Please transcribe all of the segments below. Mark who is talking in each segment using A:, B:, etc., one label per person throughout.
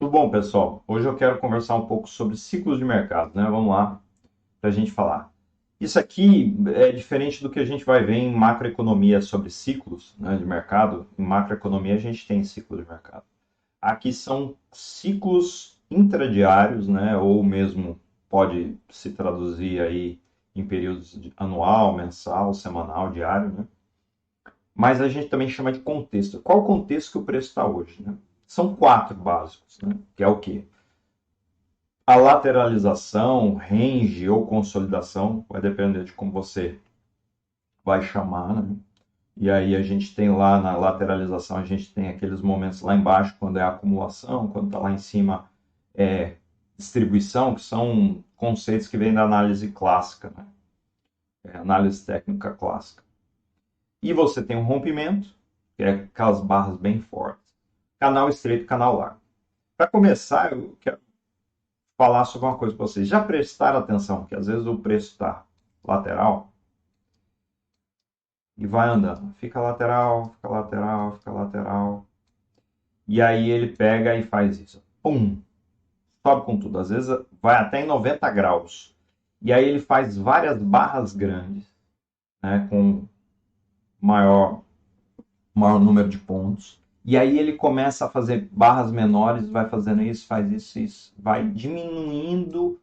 A: Tudo bom, pessoal? Hoje eu quero conversar um pouco sobre ciclos de mercado, né? Vamos lá para a gente falar. Isso aqui é diferente do que a gente vai ver em macroeconomia sobre ciclos, né, de mercado. Em macroeconomia a gente tem ciclo de mercado. Aqui são ciclos intradiários, né? Ou mesmo pode se traduzir aí em períodos de anual, mensal, semanal, diário, né? Mas a gente também chama de contexto. Qual o contexto que o preço está hoje, né? São quatro básicos, né? Que é o quê? A lateralização, range ou consolidação, vai depender de como você vai chamar, né? E aí a gente tem lá na lateralização, a gente tem aqueles momentos lá embaixo, quando é acumulação, quando está lá em cima é distribuição, que são conceitos que vêm da análise clássica, né? Análise técnica clássica. E você tem um rompimento, que é aquelas barras bem fortes. Canal estreito, canal largo. Para começar, eu quero falar sobre uma coisa para vocês. Já prestaram atenção que às vezes o preço está lateral e vai andando. Fica lateral, fica lateral, fica lateral. E aí ele pega e faz isso. Pum! Sobe com tudo. Às vezes vai até em 90 graus. E aí ele faz várias barras grandes, né, com maior, maior número de pontos. E aí ele começa a fazer barras menores, vai fazendo isso, faz isso, isso. Vai diminuindo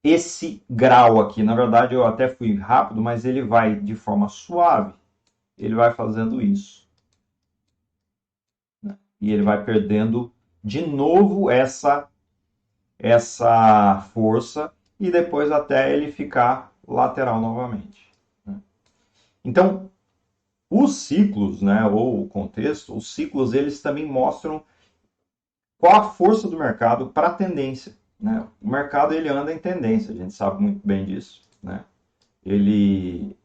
A: esse grau aqui. Na verdade, eu até fui rápido, mas ele vai de forma suave. Ele vai fazendo isso. Né? E ele vai perdendo de novo essa força e depois até ele ficar lateral novamente. Né? Então, os ciclos, né, ou o contexto, os ciclos eles também mostram qual a força do mercado para a tendência. Né? O mercado ele anda em tendência, a gente sabe muito bem disso. Né? Ele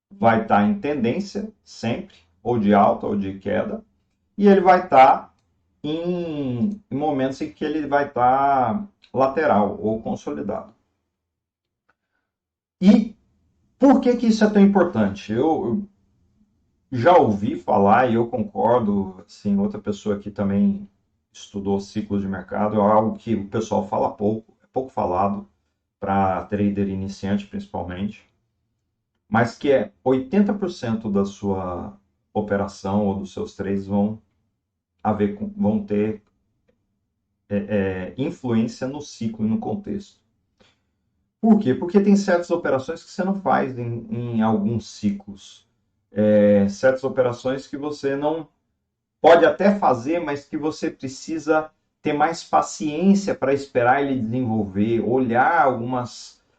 A: vai estar em tendência sempre, ou de alta ou de queda, e ele vai estar em momentos em que ele vai estar lateral ou consolidado. E por que, que isso é tão importante? Eu já ouvi falar e eu concordo, assim, outra pessoa que também estudou ciclos de mercado, é algo que o pessoal fala pouco, é pouco falado para trader iniciante principalmente, mas que é 80% da sua operação ou dos seus trades vão ter influência no ciclo e no contexto. Por quê? Porque tem certas operações que você não faz em alguns ciclos. Certas operações que você não pode até fazer, mas que você precisa ter mais paciência para esperar ele desenvolver, olhar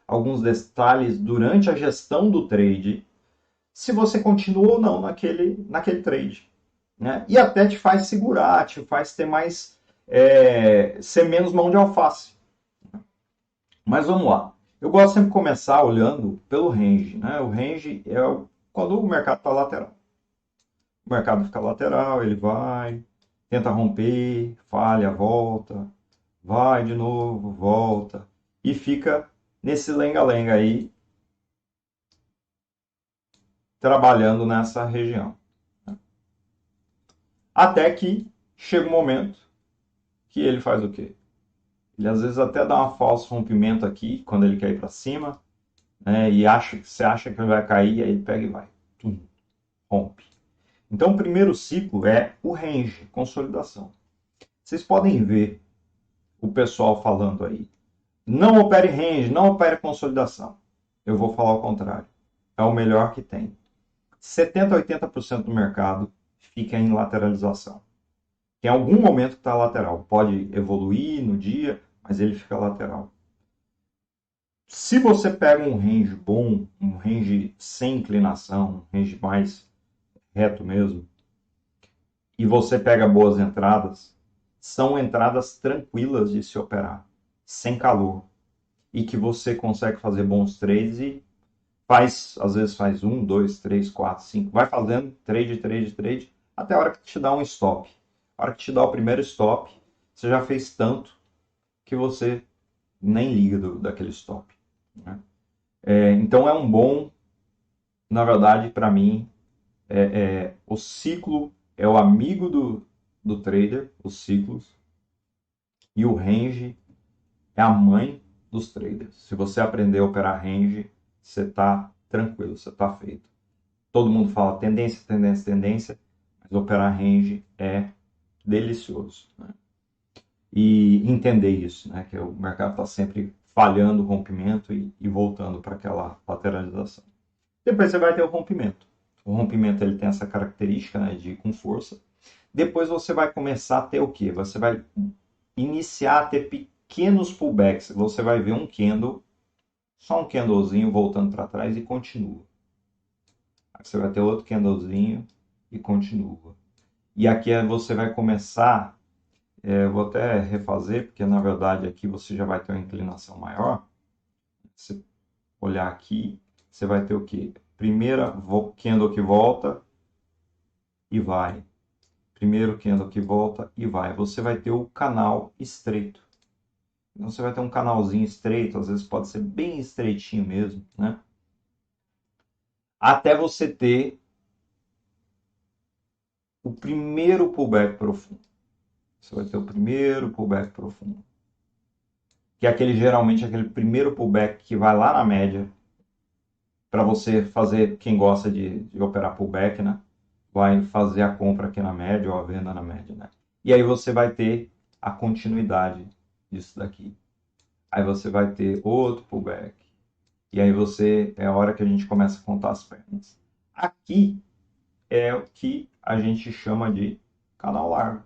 A: alguns detalhes durante a gestão do trade, se você continua ou não naquele trade. Né? E até te faz segurar, te faz ter mais, ser menos mão de alface. Mas vamos lá. Eu gosto sempre de começar olhando pelo range. Né? O range é quando o mercado está lateral. O mercado fica lateral, ele vai, tenta romper, falha, volta, vai de novo, volta. E fica nesse lenga-lenga aí, trabalhando nessa região. Até que chega um momento que ele faz o quê? Ele às vezes até dá um falso rompimento aqui, quando ele quer ir para cima, né, e você acha que ele vai cair, aí ele pega e vai. Tum, rompe. Então, o primeiro ciclo é o range, consolidação. Vocês podem ver o pessoal falando aí. Não opere range, não opere consolidação. Eu vou falar o contrário. É o melhor que tem. 70 a 80% do mercado fica em lateralização. Tem algum momento que está lateral. Pode evoluir no dia, mas ele fica lateral. Se você pega um range bom, um range sem inclinação, um range mais reto mesmo, e você pega boas entradas, são entradas tranquilas de se operar, sem calor, e que você consegue fazer bons trades e às vezes faz um, dois, três, quatro, cinco, vai fazendo trade, trade, trade, até a hora que te dá um stop. A hora que te dá o primeiro stop, você já fez tanto que você nem liga daquele stop. Né? Então é um bom, na verdade, para mim, o ciclo é o amigo do trader, os ciclos, e o range é a mãe dos traders. Se você aprender a operar range, você está tranquilo, você está feito. Todo mundo fala tendência, tendência, tendência, mas operar range é delicioso, né? E entender isso, né? Que o mercado está sempre falhando o rompimento e voltando para aquela lateralização. Depois você vai ter o rompimento. O rompimento ele tem essa característica, né, de ir com força. Depois você vai começar a ter o quê? Você vai iniciar a ter pequenos pullbacks. Você vai ver um candle, só um candlezinho voltando para trás e continua. Aí você vai ter outro candlezinho e continua. E aqui você vai começar, eu vou até refazer, porque na verdade aqui você já vai ter uma inclinação maior. Se olhar aqui, você vai ter o quê? Primeira candle que volta e vai. Primeiro candle que volta e vai. Você vai ter o canal estreito. Então você vai ter um canalzinho estreito, às vezes pode ser bem estreitinho mesmo, né? Até você ter o primeiro pullback profundo. Você vai ter o primeiro pullback profundo. Que é geralmente aquele primeiro pullback que vai lá na média, para você fazer, quem gosta de operar pullback, né? Vai fazer a compra aqui na média ou a venda na média, né? E aí você vai ter a continuidade disso daqui. Aí você vai ter outro pullback. E aí é a hora que a gente começa a contar as pernas. Aqui é o que a gente chama de canal largo.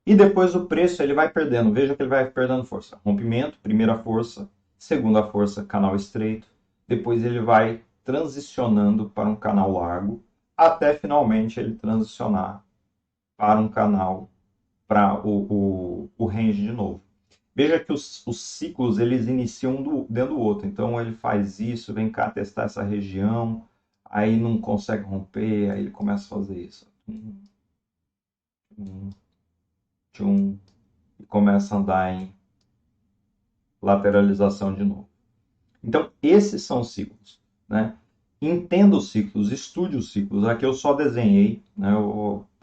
A: E depois o preço ele vai perdendo. Veja que ele vai perdendo força. Rompimento, primeira força, segunda força, canal estreito. Depois ele vai transicionando para um canal largo, até finalmente ele transicionar para um canal, para o range de novo. Veja que os ciclos eles iniciam dentro do outro. Então ele faz isso, vem cá testar essa região, aí não consegue romper, aí ele começa a fazer isso. Tchum, e começa a andar em lateralização de novo. Então, esses são os ciclos, né? Entenda os ciclos, estude os ciclos. Aqui eu só desenhei, né?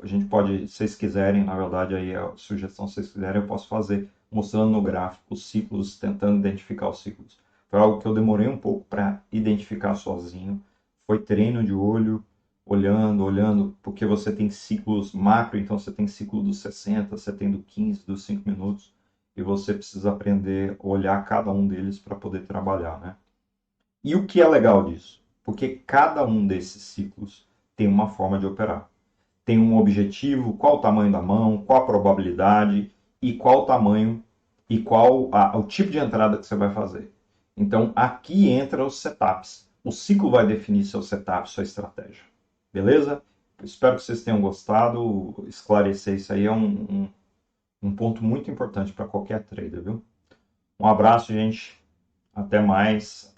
A: A gente pode, se vocês quiserem, na verdade, aí a sugestão, se vocês quiserem, eu posso fazer mostrando no gráfico os ciclos, tentando identificar os ciclos. Foi algo que eu demorei um pouco para identificar sozinho. Foi treino de olho, olhando, porque você tem ciclos macro, então você tem ciclo dos 60, você tem do 15, dos 5 minutos, e você precisa aprender a olhar cada um deles para poder trabalhar, né? E o que é legal disso? Porque cada um desses ciclos tem uma forma de operar. Tem um objetivo, qual o tamanho da mão, qual a probabilidade e qual o tamanho e qual o tipo de entrada que você vai fazer. Então aqui entra os setups. O ciclo vai definir seu setup, sua estratégia. Beleza? Eu espero que vocês tenham gostado. Esclarecer isso aí é um ponto muito importante para qualquer trader, viu? Um abraço, gente. Até mais.